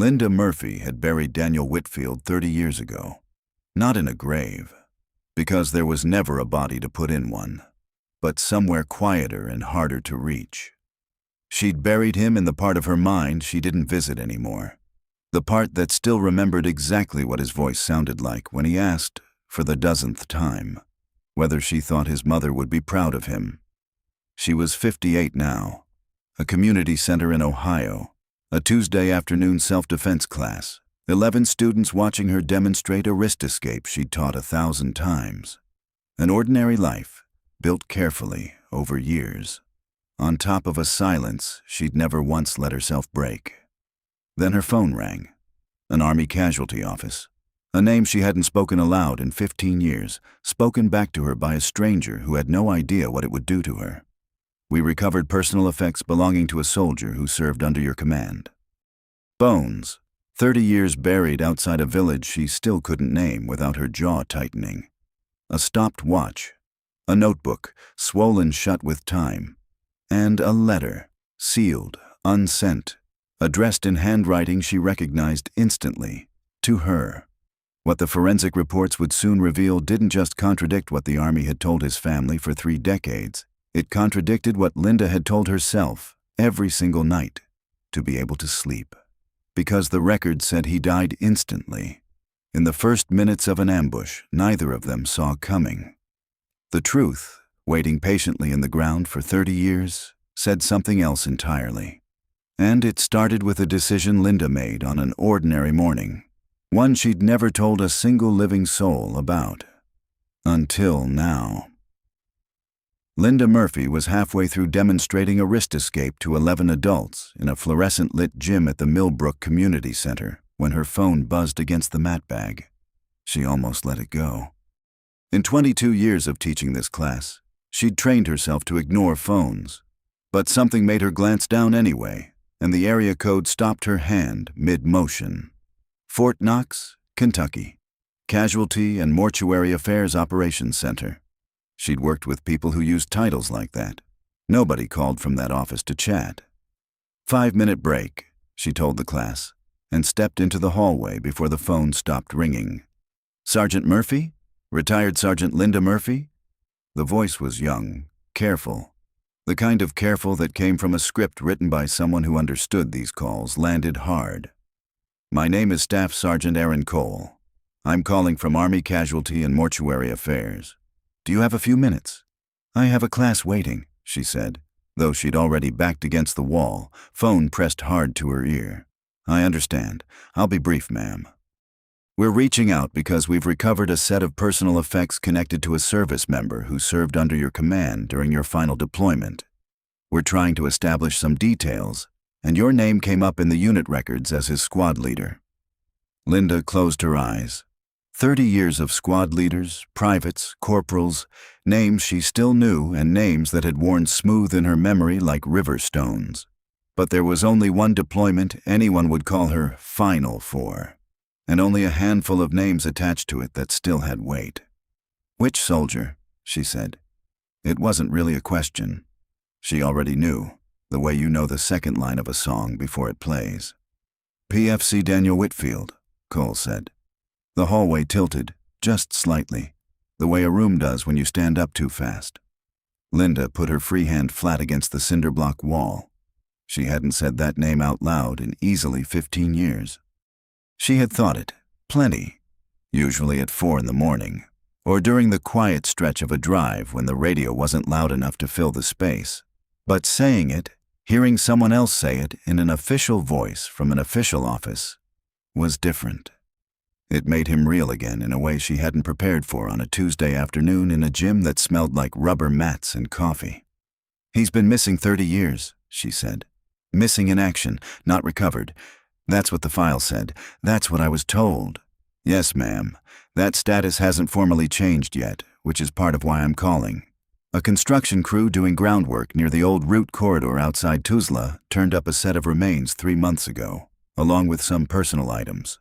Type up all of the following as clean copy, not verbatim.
Linda Murphy had buried Daniel Whitfield 30 years ago. Not in a grave, because there was never a body to put in one, but somewhere quieter and harder to reach. She'd buried him in the part of her mind she didn't visit anymore, the part that still remembered exactly what his voice sounded like when he asked, for the dozenth time, whether she thought his mother would be proud of him. She was 58 now, a community center in Ohio, a Tuesday afternoon self-defense class, 11 students watching her demonstrate a wrist escape she'd taught 1,000 times. An ordinary life, built carefully over years, on top of a silence she'd never once let herself break. Then her phone rang. An Army casualty office. A name she hadn't spoken aloud in 15 years, spoken back to her by a stranger who had no idea what it would do to her. We recovered personal effects belonging to a soldier who served under your command. Bones, 30 years buried outside a village she still couldn't name without her jaw tightening. A stopped watch, a notebook swollen shut with time, and a letter, sealed, unsent, addressed in handwriting she recognized instantly, to her. What the forensic reports would soon reveal didn't just contradict what the Army had told his family for 3 decades. It contradicted what Linda had told herself every single night, to be able to sleep. Because the record said he died instantly, in the first minutes of an ambush neither of them saw coming. The truth, waiting patiently in the ground for 30 years, said something else entirely. And it started with a decision Linda made on an ordinary morning. One she'd never told a single living soul about. Until now. Linda Murphy was halfway through demonstrating a wrist escape to 11 adults in a fluorescent-lit gym at the Millbrook Community Center when her phone buzzed against the mat bag. She almost let it go. In 22 years of teaching this class, she'd trained herself to ignore phones. But something made her glance down anyway, and the area code stopped her hand mid-motion. Fort Knox, Kentucky. Casualty and Mortuary Affairs Operations Center. She'd worked with people who used titles like that. Nobody called from that office to chat. 5-minute break, she told the class, and stepped into the hallway before the phone stopped ringing. Sergeant Murphy? Retired Sergeant Linda Murphy? The voice was young, careful. The kind of careful that came from a script written by someone who understood these calls landed hard. My name is Staff Sergeant Aaron Cole. I'm calling from Army Casualty and Mortuary Affairs. Do you have a few minutes? I have a class waiting, she said, though she'd already backed against the wall, phone pressed hard to her ear. I understand. I'll be brief, ma'am. We're reaching out because we've recovered a set of personal effects connected to a service member who served under your command during your final deployment. We're trying to establish some details, and your name came up in the unit records as his squad leader. Linda closed her eyes. 30 years of squad leaders, privates, corporals, names she still knew and names that had worn smooth in her memory like river stones. But there was only one deployment anyone would call her final for, and only a handful of names attached to it that still had weight. Which soldier? She said. It wasn't really a question. She already knew, the way you know the second line of a song before it plays. PFC Daniel Whitfield, Cole said. The hallway tilted, just slightly, the way a room does when you stand up too fast. Linda put her free hand flat against the cinder block wall. She hadn't said that name out loud in easily 15 years. She had thought it, plenty, usually at 4 in the morning, or during the quiet stretch of a drive when the radio wasn't loud enough to fill the space. But saying it, hearing someone else say it in an official voice from an official office, was different. It made him real again in a way she hadn't prepared for on a Tuesday afternoon in a gym that smelled like rubber mats and coffee. He's been missing 30 years, she said. Missing in action, not recovered. That's what the file said. That's what I was told. Yes, ma'am. That status hasn't formally changed yet, which is part of why I'm calling. A construction crew doing groundwork near the old route corridor outside Tuzla turned up a set of remains 3 months ago, along with some personal items.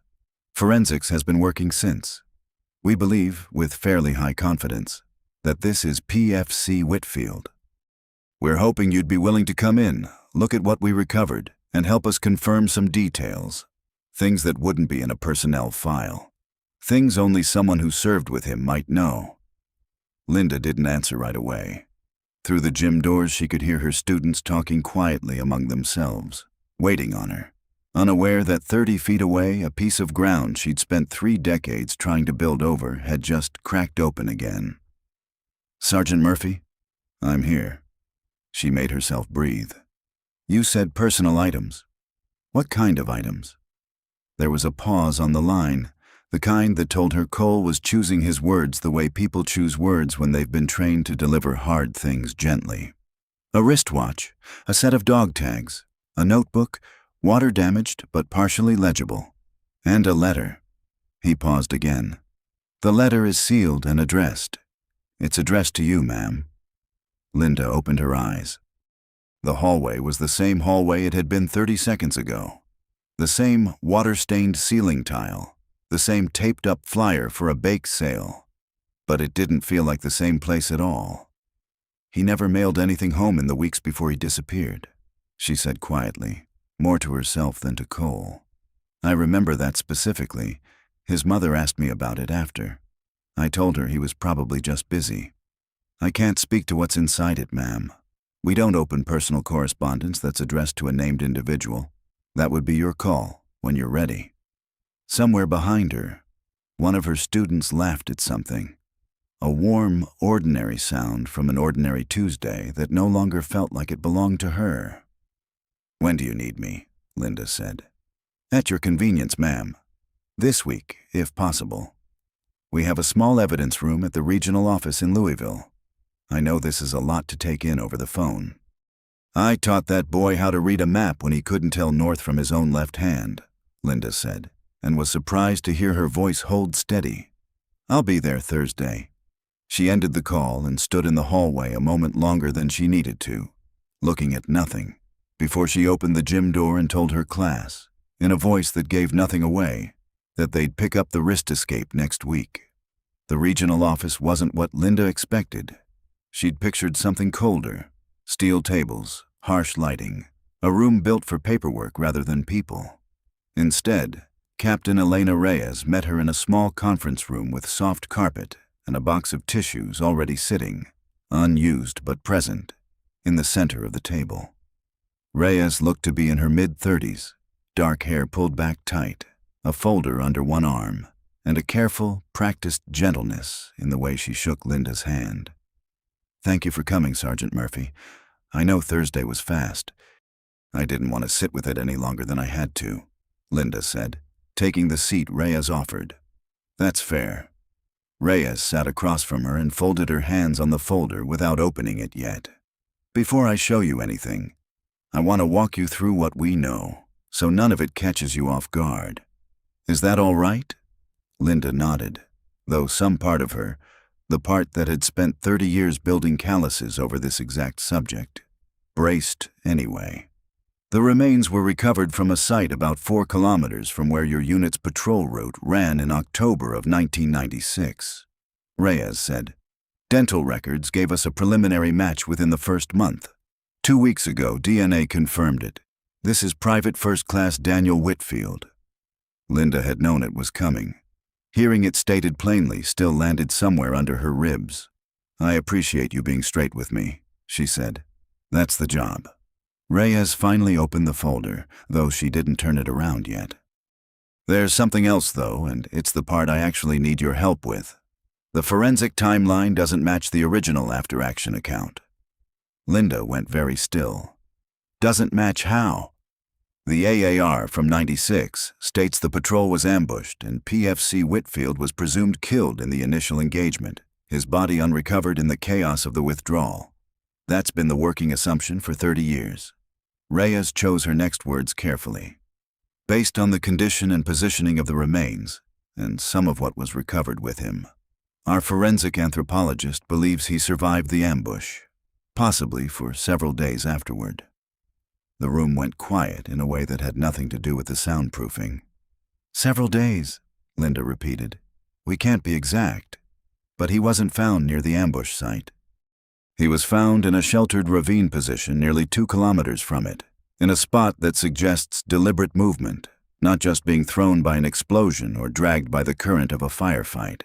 Forensics has been working since. We believe, with fairly high confidence, that this is PFC Whitfield. We're hoping you'd be willing to come in, look at what we recovered, and help us confirm some details. Things that wouldn't be in a personnel file. Things only someone who served with him might know. Linda didn't answer right away. Through the gym doors, she could hear her students talking quietly among themselves, waiting on her, unaware that 30 feet away, a piece of ground she'd spent 3 decades trying to build over had just cracked open again. "Sergeant Murphy, I'm here." She made herself breathe. "You said personal items. What kind of items?" There was a pause on the line, the kind that told her Cole was choosing his words the way people choose words when they've been trained to deliver hard things gently. "A wristwatch, a set of dog tags, a notebook, water-damaged but partially legible, and a letter." He paused again. "The letter is sealed and addressed. It's addressed to you, ma'am." Linda opened her eyes. The hallway was the same hallway it had been 30 seconds ago. The same water-stained ceiling tile, the same taped-up flyer for a bake sale. But it didn't feel like the same place at all. "He never mailed anything home in the weeks before he disappeared," she said quietly, more to herself than to Cole. "I remember that specifically. His mother asked me about it after. I told her he was probably just busy. I can't speak to what's inside it, ma'am. We don't open personal correspondence that's addressed to a named individual. That would be your call, when you're ready." Somewhere behind her, one of her students laughed at something. A warm, ordinary sound from an ordinary Tuesday that no longer felt like it belonged to her. "When do you need me?" Linda said. "At your convenience, ma'am. This week, if possible. We have a small evidence room at the regional office in Louisville. I know this is a lot to take in over the phone. I taught that boy how to read a map when he couldn't tell north from his own left hand," Linda said, and was surprised to hear her voice hold steady. "I'll be there Thursday." She ended the call and stood in the hallway a moment longer than she needed to, looking at nothing, before she opened the gym door and told her class, in a voice that gave nothing away, that they'd pick up the wrist escape next week. The regional office wasn't what Linda expected. She'd pictured something colder: steel tables, harsh lighting, a room built for paperwork rather than people. Instead, Captain Elena Reyes met her in a small conference room with soft carpet and a box of tissues already sitting, unused but present, in the center of the table. Reyes looked to be in her mid-30s, dark hair pulled back tight, a folder under one arm, and a careful, practiced gentleness in the way she shook Linda's hand. "Thank you for coming, Sergeant Murphy. I know Thursday was fast. I didn't want to sit with it any longer than I had to," Linda said, taking the seat Reyes offered. "That's fair." Reyes sat across from her and folded her hands on the folder without opening it yet. "Before I show you anything, I want to walk you through what we know, so none of it catches you off guard. Is that all right?" Linda nodded, though some part of her, the part that had spent 30 years building calluses over this exact subject, braced anyway. "The remains were recovered from a site about 4 kilometers from where your unit's patrol route ran in October of 1996. Reyes said, "Dental records gave us a preliminary match within the first month. 2 weeks ago, DNA confirmed it. This is Private First Class Daniel Whitfield." Linda had known it was coming. Hearing it stated plainly still landed somewhere under her ribs. "I appreciate you being straight with me," she said. "That's the job." Reyes finally opened the folder, though she didn't turn it around yet. "There's something else, though, and it's the part I actually need your help with. The forensic timeline doesn't match the original after-action account." Linda went very still. "Doesn't match how?" "The AAR from '96 states the patrol was ambushed and PFC Whitfield was presumed killed in the initial engagement, his body unrecovered in the chaos of the withdrawal. That's been the working assumption for 30 years. Reyes chose her next words carefully. "Based on the condition and positioning of the remains, and some of what was recovered with him, our forensic anthropologist believes he survived the ambush, possibly for several days afterward." The room went quiet in a way that had nothing to do with the soundproofing. "Several days," Linda repeated. "We can't be exact, but he wasn't found near the ambush site. He was found in a sheltered ravine position nearly 2 kilometers from it, in a spot that suggests deliberate movement, not just being thrown by an explosion or dragged by the current of a firefight.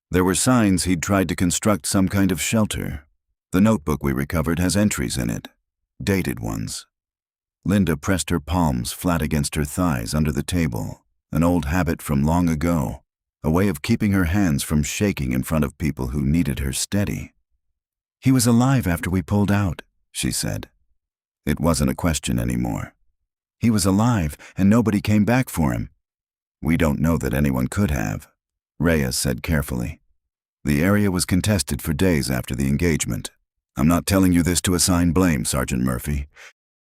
There were signs he'd tried to construct some kind of shelter. The notebook we recovered has entries in it, dated ones. Linda pressed her palms flat against her thighs under the table, an old habit from long ago, a way of keeping her hands from shaking in front of people who needed her steady. "He was alive after we pulled out," she said. It wasn't a question anymore. He was alive, and nobody came back for him. "We don't know that anyone could have," Reyes said carefully. "The area was contested for days after the engagement. I'm not telling you this to assign blame, Sergeant Murphy.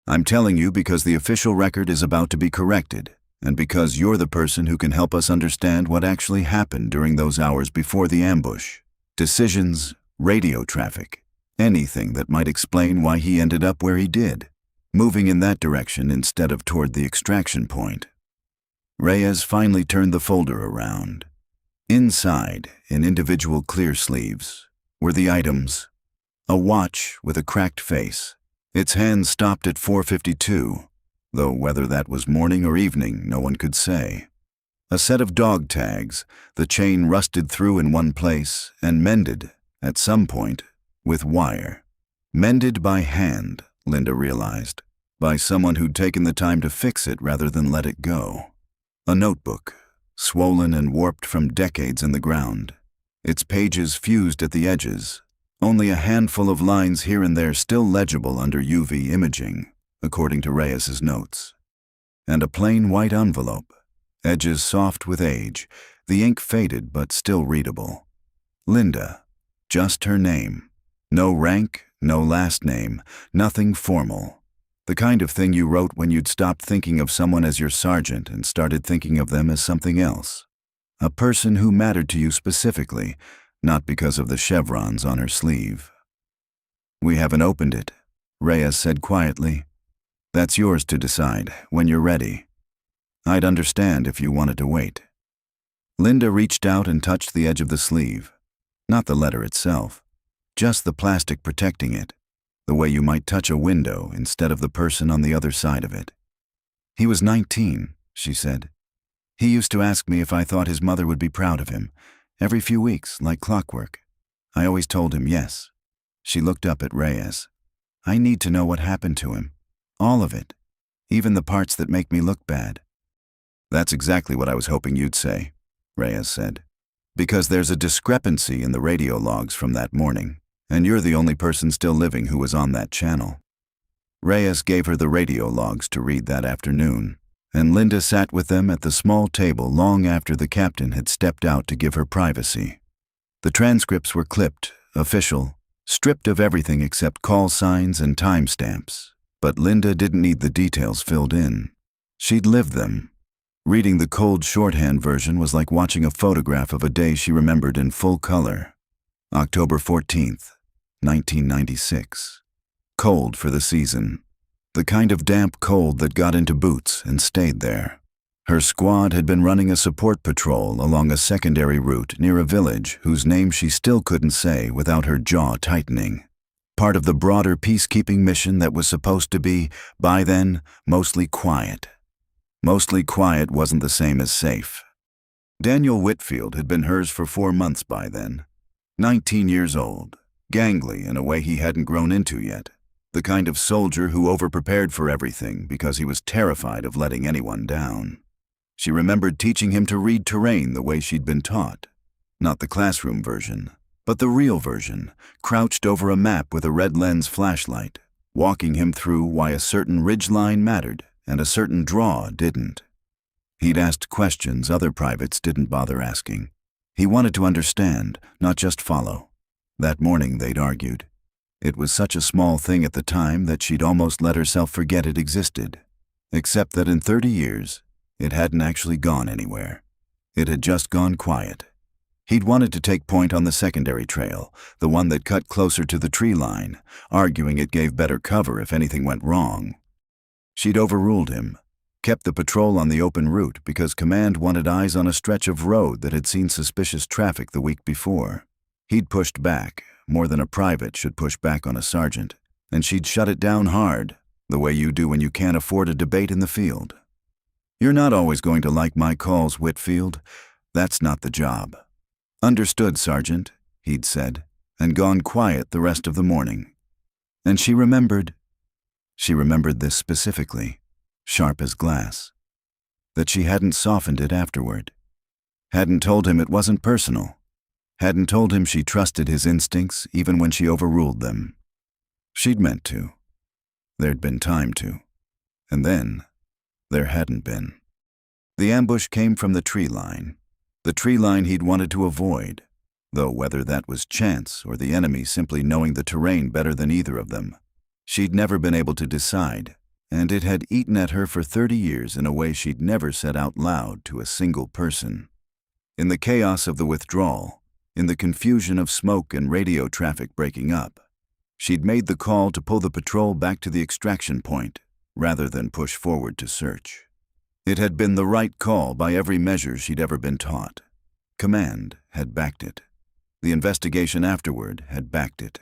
I'm telling you because the official record is about to be corrected, and because you're the person who can help us understand what actually happened during those hours before the ambush. Decisions, radio traffic, anything that might explain why he ended up where he did, moving in that direction instead of toward the extraction point." Reyes finally turned the folder around. Inside, in individual clear sleeves, were the items: a watch with a cracked face. Its hands stopped at 4:52, though whether that was morning or evening, no one could say. A set of dog tags, the chain rusted through in one place and mended, at some point, with wire. Mended by hand, Linda realized, by someone who'd taken the time to fix it rather than let it go. A notebook, swollen and warped from decades in the ground, its pages fused at the edges, only a handful of lines here and there still legible under UV imaging, according to Reyes's notes. And a plain white envelope, edges soft with age, the ink faded but still readable. Linda, just her name. No rank, no last name, nothing formal. The kind of thing you wrote when you'd stopped thinking of someone as your sergeant and started thinking of them as something else. A person who mattered to you specifically, not because of the chevrons on her sleeve. "We haven't opened it," Reyes said quietly. "That's yours to decide, when you're ready. I'd understand if you wanted to wait." Linda reached out and touched the edge of the sleeve. Not the letter itself, just the plastic protecting it, the way you might touch a window instead of the person on the other side of it. "He was 19, she said. "He used to ask me if I thought his mother would be proud of him, every few weeks, like clockwork. I always told him yes." She looked up at Reyes. "I need to know what happened to him. All of it. Even the parts that make me look bad." "That's exactly what I was hoping you'd say," Reyes said. "Because there's a discrepancy in the radio logs from that morning, and you're the only person still living who was on that channel." Reyes gave her the radio logs to read that afternoon, and Linda sat with them at the small table long after the captain had stepped out to give her privacy. The transcripts were clipped, official, stripped of everything except call signs and timestamps, but Linda didn't need the details filled in. She'd lived them. Reading the cold shorthand version was like watching a photograph of a day she remembered in full color. October 14th, 1996. Cold for the season. The kind of damp cold that got into boots and stayed there. Her squad had been running a support patrol along a secondary route near a village whose name she still couldn't say without her jaw tightening. Part of the broader peacekeeping mission that was supposed to be, by then, mostly quiet. Mostly quiet wasn't the same as safe. Daniel Whitfield had been hers for 4 months by then. 19 years old, gangly in a way he hadn't grown into yet. The kind of soldier who overprepared for everything because he was terrified of letting anyone down. She remembered teaching him to read terrain the way she'd been taught. Not the classroom version, but the real version, crouched over a map with a red lens flashlight, walking him through why a certain ridgeline mattered and a certain draw didn't. He'd asked questions other privates didn't bother asking. He wanted to understand, not just follow. That morning they'd argued. It was such a small thing at the time that she'd almost let herself forget it existed. Except that in 30 years, it hadn't actually gone anywhere. It had just gone quiet. He'd wanted to take point on the secondary trail, the one that cut closer to the tree line, arguing it gave better cover if anything went wrong. She'd overruled him, kept the patrol on the open route because command wanted eyes on a stretch of road that had seen suspicious traffic the week before. He'd pushed back, more than a private should push back on a sergeant, and she'd shut it down hard, the way you do when you can't afford a debate in the field. You're not always going to like my calls, Whitfield. That's not the job. Understood, Sergeant, he'd said, and gone quiet the rest of the morning. And she remembered this specifically, sharp as glass, that she hadn't softened it afterward, hadn't told him it wasn't personal, hadn't told him she trusted his instincts even when she overruled them. She'd meant to. There'd been time to. And then, there hadn't been. The ambush came from the tree line he'd wanted to avoid, though whether that was chance or the enemy simply knowing the terrain better than either of them, she'd never been able to decide, and it had eaten at her for 30 years in a way she'd never said out loud to a single person. In the chaos of the withdrawal, in the confusion of smoke and radio traffic breaking up, she'd made the call to pull the patrol back to the extraction point, rather than push forward to search. It had been the right call by every measure she'd ever been taught. Command had backed it. The investigation afterward had backed it.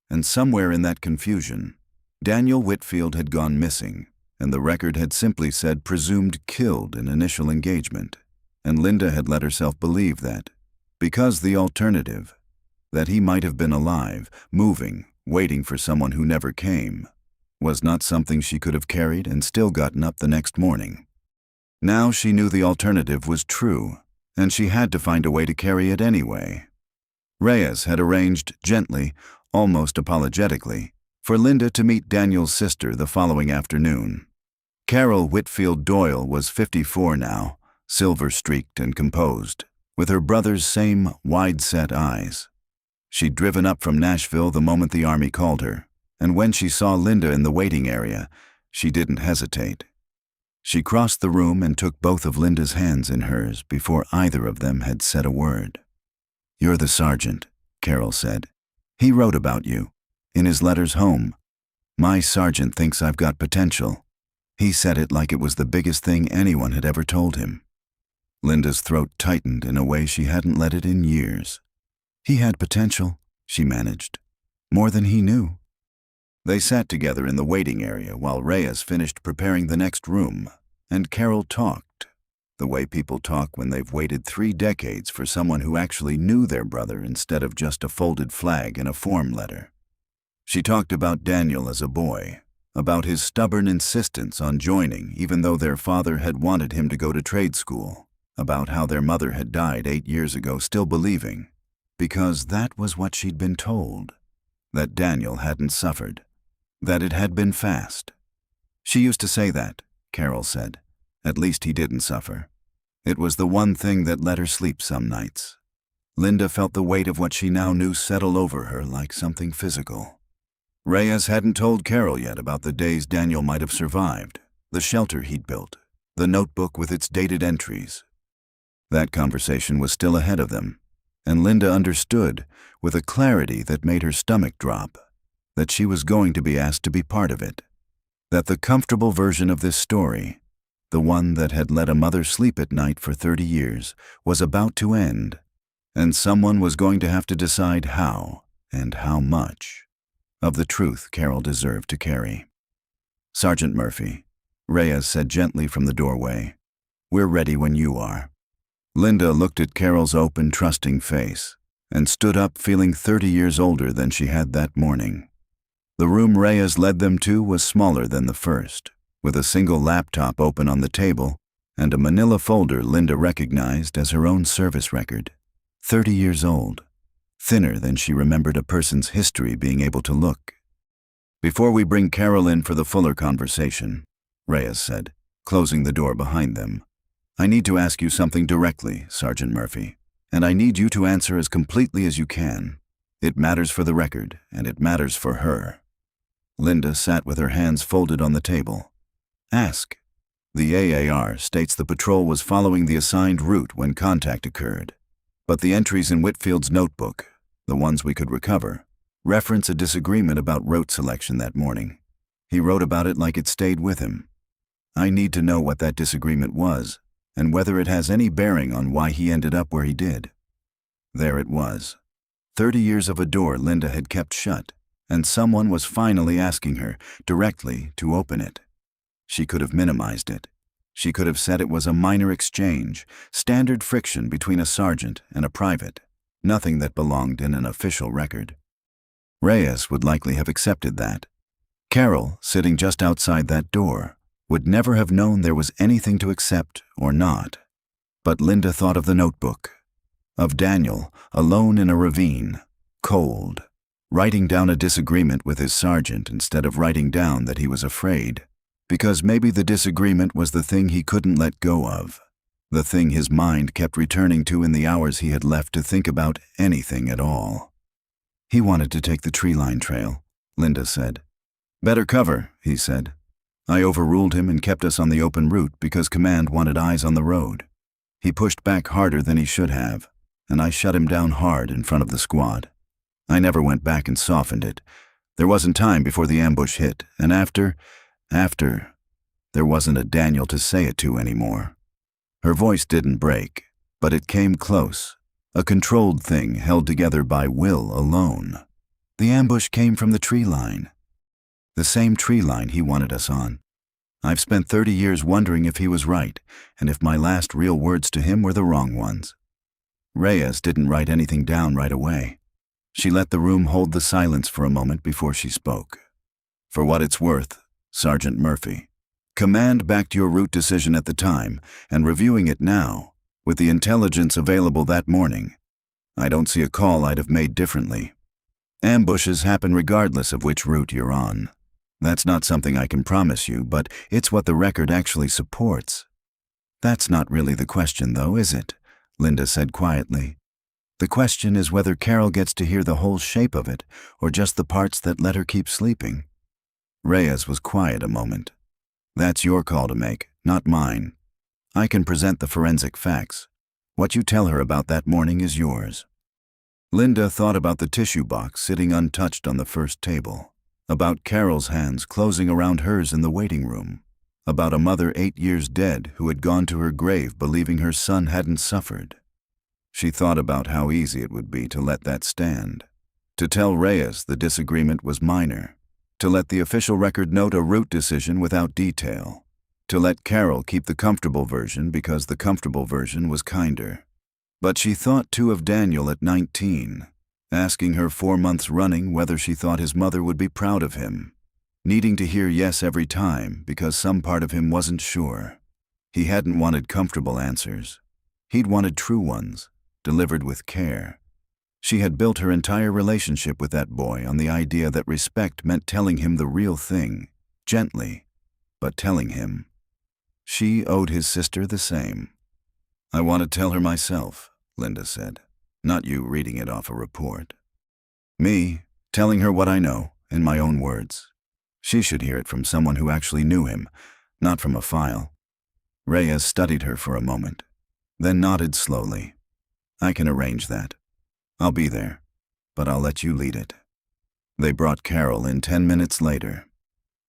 And somewhere in that confusion, Daniel Whitfield had gone missing, and the record had simply said presumed killed in initial engagement, and Linda had let herself believe that, because the alternative, that he might have been alive, moving, waiting for someone who never came, was not something she could have carried and still gotten up the next morning. Now she knew the alternative was true, and she had to find a way to carry it anyway. Reyes had arranged gently, almost apologetically, for Linda to meet Daniel's sister the following afternoon. Carol Whitfield Doyle was 54 now, silver-streaked and composed, with her brother's same wide-set eyes. She'd driven up from Nashville the moment the Army called her, and when she saw Linda in the waiting area, she didn't hesitate. She crossed the room and took both of Linda's hands in hers before either of them had said a word. "You're the sergeant," Carol said. "He wrote about you, in his letters home. My sergeant thinks I've got potential." He said it like it was the biggest thing anyone had ever told him. Linda's throat tightened in a way she hadn't let it in years. He had potential, she managed. More than he knew. They sat together in the waiting area while Reyes finished preparing the next room, and Carol talked, the way people talk when they've waited 3 decades for someone who actually knew their brother instead of just a folded flag in a form letter. She talked about Daniel as a boy, about his stubborn insistence on joining even though their father had wanted him to go to trade school, about how their mother had died 8 years ago still believing, because that was what she'd been told, that Daniel hadn't suffered. That it had been fast. She used to say that, Carol said. At least he didn't suffer. It was the one thing that let her sleep some nights. Linda felt the weight of what she now knew settle over her like something physical. Reyes hadn't told Carol yet about the days Daniel might have survived, the shelter he'd built, the notebook with its dated entries. That conversation was still ahead of them, and Linda understood, with a clarity that made her stomach drop, that she was going to be asked to be part of it, that the comfortable version of this story, the one that had let a mother sleep at night for 30 years, was about to end, and someone was going to have to decide how and how much of the truth Carol deserved to carry. "Sergeant Murphy," Reyes said gently from the doorway, "we're ready when you are." Linda looked at Carol's open, trusting face and stood up feeling 30 years older than she had that morning. The room Reyes led them to was smaller than the first, with a single laptop open on the table and a manila folder Linda recognized as her own service record. 30 years old, thinner than she remembered a person's history being able to look. "Before we bring Carol in for the fuller conversation," Reyes said, closing the door behind them, "I need to ask you something directly, Sergeant Murphy, and I need you to answer as completely as you can. It matters for the record, and it matters for her." Linda sat with her hands folded on the table. "Ask." The AAR states the patrol was following the assigned route when contact occurred, but the entries in Whitfield's notebook, the ones we could recover, reference a disagreement about route selection that morning. He wrote about it like it stayed with him. I need to know what that disagreement was, and whether it has any bearing on why he ended up where he did. There it was. 30 years of a door Linda had kept shut, and someone was finally asking her, directly, to open it. She could have minimized it. She could have said it was a minor exchange, standard friction between a sergeant and a private, nothing that belonged in an official record. Reyes would likely have accepted that. Carol, sitting just outside that door, would never have known there was anything to accept or not. But Linda thought of the notebook, of Daniel, alone in a ravine, cold, writing down a disagreement with his sergeant instead of writing down that he was afraid, because maybe the disagreement was the thing he couldn't let go of, the thing his mind kept returning to in the hours he had left to think about anything at all. He wanted to take the tree-line trail, Linda said. Better cover, he said. I overruled him and kept us on the open route because command wanted eyes on the road. He pushed back harder than he should have, and I shut him down hard in front of the squad. I never went back and softened it. There wasn't time before the ambush hit, and after, there wasn't a Daniel to say it to anymore. Her voice didn't break, but it came close, a controlled thing held together by will alone. The ambush came from the tree line. The same tree line he wanted us on. I've spent 30 years wondering if he was right, and if my last real words to him were the wrong ones. Reyes didn't write anything down right away. She let the room hold the silence for a moment before she spoke. For what it's worth, Sergeant Murphy, command backed your route decision at the time, and reviewing it now, with the intelligence available that morning, I don't see a call I'd have made differently. Ambushes happen regardless of which route you're on. That's not something I can promise you, but it's what the record actually supports. That's not really the question, though, is it? Linda said quietly. The question is whether Carol gets to hear the whole shape of it, or just the parts that let her keep sleeping. Reyes was quiet a moment. That's your call to make, not mine. I can present the forensic facts. What you tell her about that morning is yours. Linda thought about the tissue box sitting untouched on the first table, about Carol's hands closing around hers in the waiting room, about a mother 8 years dead who had gone to her grave believing her son hadn't suffered. She thought about how easy it would be to let that stand, to tell Reyes the disagreement was minor, to let the official record note a route decision without detail, to let Carol keep the comfortable version because the comfortable version was kinder. But she thought too of Daniel at 19, asking her 4 months running whether she thought his mother would be proud of him, needing to hear yes every time because some part of him wasn't sure. He hadn't wanted comfortable answers. He'd wanted true ones, delivered with care. She had built her entire relationship with that boy on the idea that respect meant telling him the real thing, gently, but telling him. She owed his sister the same. I want to tell her myself, Linda said, not you reading it off a report. Me, telling her what I know, in my own words. She should hear it from someone who actually knew him, not from a file. Reyes studied her for a moment, then nodded slowly. I can arrange that. I'll be there, but I'll let you lead it. They brought Carol in 10 minutes later.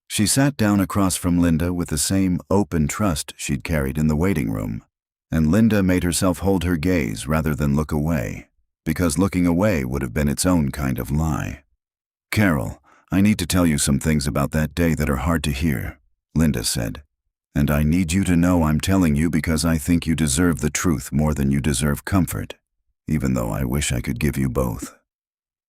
She sat down across from Linda with the same open trust she'd carried in the waiting room, and Linda made herself hold her gaze rather than look away, because looking away would have been its own kind of lie. Carol, I need to tell you some things about that day that are hard to hear, Linda said. And I need you to know I'm telling you because I think you deserve the truth more than you deserve comfort, even though I wish I could give you both.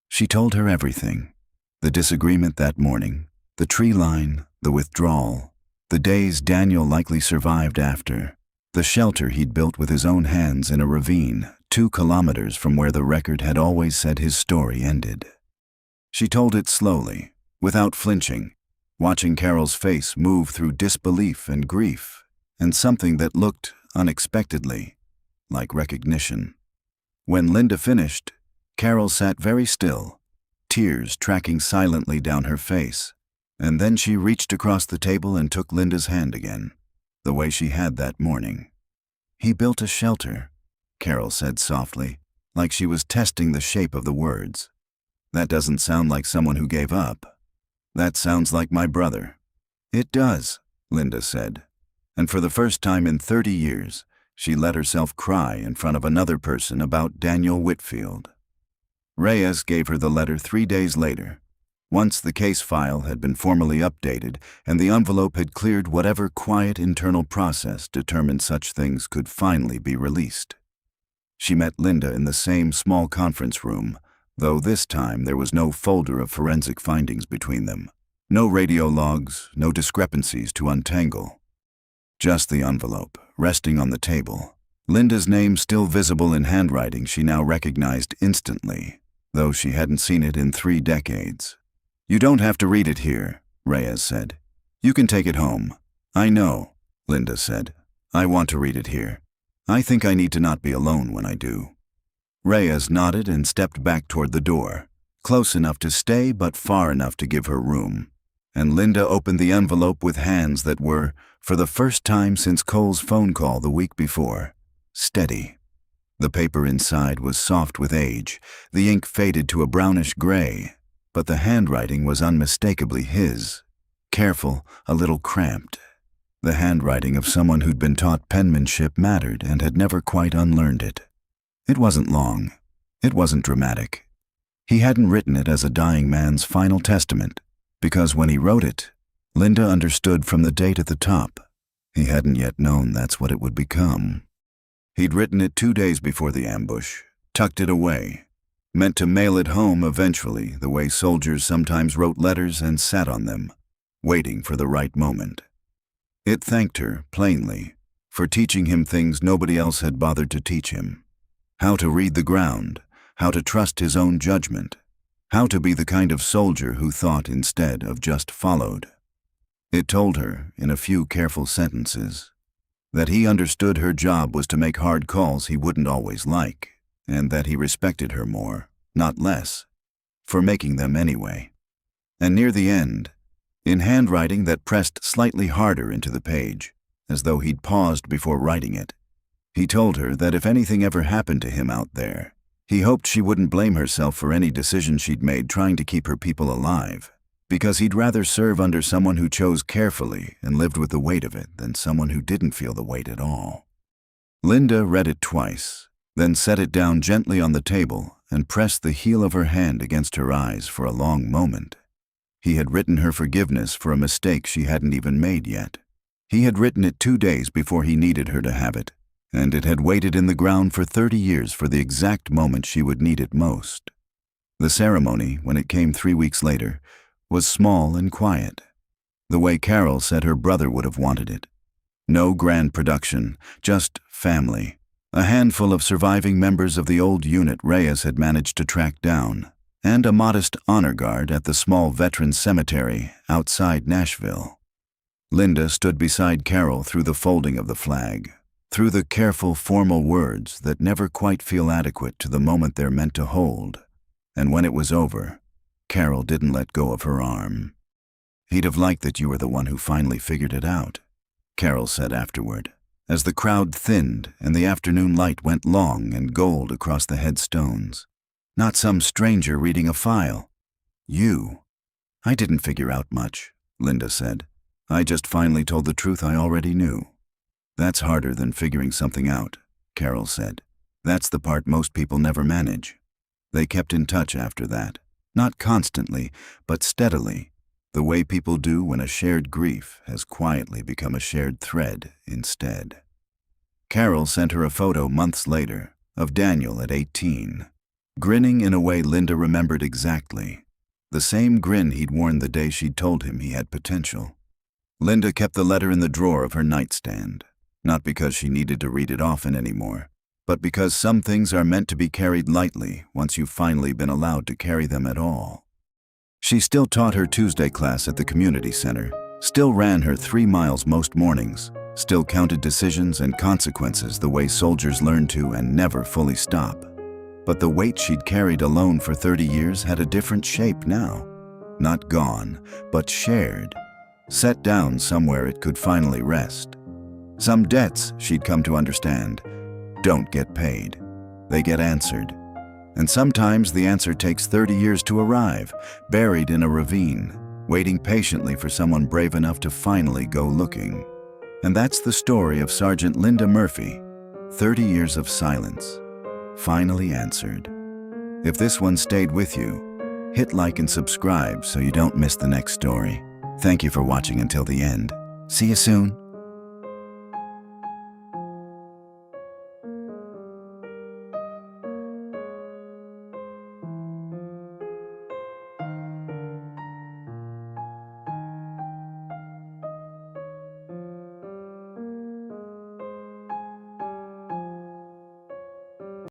She told her everything. The disagreement that morning, the tree line, the withdrawal, the days Daniel likely survived after, the shelter he'd built with his own hands in a ravine 2 kilometers from where the record had always said his story ended. She told it slowly, without flinching, watching Carol's face move through disbelief and grief, and something that looked, unexpectedly, like recognition. When Linda finished, Carol sat very still, tears tracking silently down her face, and then she reached across the table and took Linda's hand again, the way she had that morning. He built a shelter, Carol said softly, like she was testing the shape of the words. That doesn't sound like someone who gave up. That sounds like my brother. It does, Linda said, and for the first time in 30 years, she let herself cry in front of another person about Daniel Whitfield. Reyes gave her the letter 3 days later, Once the case file had been formally updated and the envelope had cleared whatever quiet internal process determined such things could finally be released. She met Linda in the same small conference room, though this time there was no folder of forensic findings between them. No radio logs, no discrepancies to untangle. Just the envelope, resting on the table. Linda's name still visible in handwriting she now recognized instantly, though she hadn't seen it in 3 decades. "You don't have to read it here," Reyes said. "You can take it home." "I know," Linda said. "I want to read it here. I think I need to not be alone when I do." Reyes nodded and stepped back toward the door, close enough to stay but far enough to give her room. And Linda opened the envelope with hands that were, for the first time since Cole's phone call the week before, steady. The paper inside was soft with age, the ink faded to a brownish gray, but the handwriting was unmistakably his. Careful, a little cramped. The handwriting of someone who'd been taught penmanship mattered and had never quite unlearned it. It wasn't long. It wasn't dramatic. He hadn't written it as a dying man's final testament, because when he wrote it, Linda understood from the date at the top. He hadn't yet known that's what it would become. He'd written it 2 days before the ambush, tucked it away, meant to mail it home eventually, the way soldiers sometimes wrote letters and sat on them, waiting for the right moment. It thanked her, plainly, for teaching him things nobody else had bothered to teach him. How to read the ground, how to trust his own judgment, how to be the kind of soldier who thought instead of just followed. It told her, in a few careful sentences, that he understood her job was to make hard calls he wouldn't always like, and that he respected her more, not less, for making them anyway. And near the end, in handwriting that pressed slightly harder into the page, as though he'd paused before writing it, he told her that if anything ever happened to him out there, he hoped she wouldn't blame herself for any decision she'd made trying to keep her people alive, because he'd rather serve under someone who chose carefully and lived with the weight of it than someone who didn't feel the weight at all. Linda read it twice, then set it down gently on the table and pressed the heel of her hand against her eyes for a long moment. He had written her forgiveness for a mistake she hadn't even made yet. He had written it 2 days before he needed her to have it, and it had waited in the ground for 30 years for the exact moment she would need it most. The ceremony, when it came 3 weeks later, was small and quiet, the way Carol said her brother would have wanted it. No grand production, just family, a handful of surviving members of the old unit Reyes had managed to track down, and a modest honor guard at the small veterans cemetery outside Nashville. Linda stood beside Carol through the folding of the flag, through the careful, formal words that never quite feel adequate to the moment they're meant to hold, and when it was over, Carol didn't let go of her arm. "He'd have liked that you were the one who finally figured it out," Carol said afterward, as the crowd thinned and the afternoon light went long and gold across the headstones. "Not some stranger reading a file. You." "I didn't figure out much," Linda said. "I just finally told the truth I already knew." "That's harder than figuring something out," Carol said. "That's the part most people never manage." They kept in touch after that. Not constantly, but steadily, the way people do when a shared grief has quietly become a shared thread instead. Carol sent her a photo months later of Daniel at 18, grinning in a way Linda remembered exactly, the same grin he'd worn the day she'd told him he had potential. Linda kept the letter in the drawer of her nightstand, not because she needed to read it often anymore, but because some things are meant to be carried lightly once you've finally been allowed to carry them at all. She still taught her Tuesday class at the community center, still ran her 3 miles most mornings, still counted decisions and consequences the way soldiers learn to and never fully stop. But the weight she'd carried alone for 30 years had a different shape now. Not gone, but shared, set down somewhere it could finally rest. Some debts, she'd come to understand, don't get paid. They get answered. And sometimes the answer takes 30 years to arrive, buried in a ravine, waiting patiently for someone brave enough to finally go looking. And that's the story of Sergeant Linda Murphy, 30 years of silence, finally answered. If this one stayed with you, Hit like and subscribe so you don't miss the next story. Thank you for watching until the end. See you soon.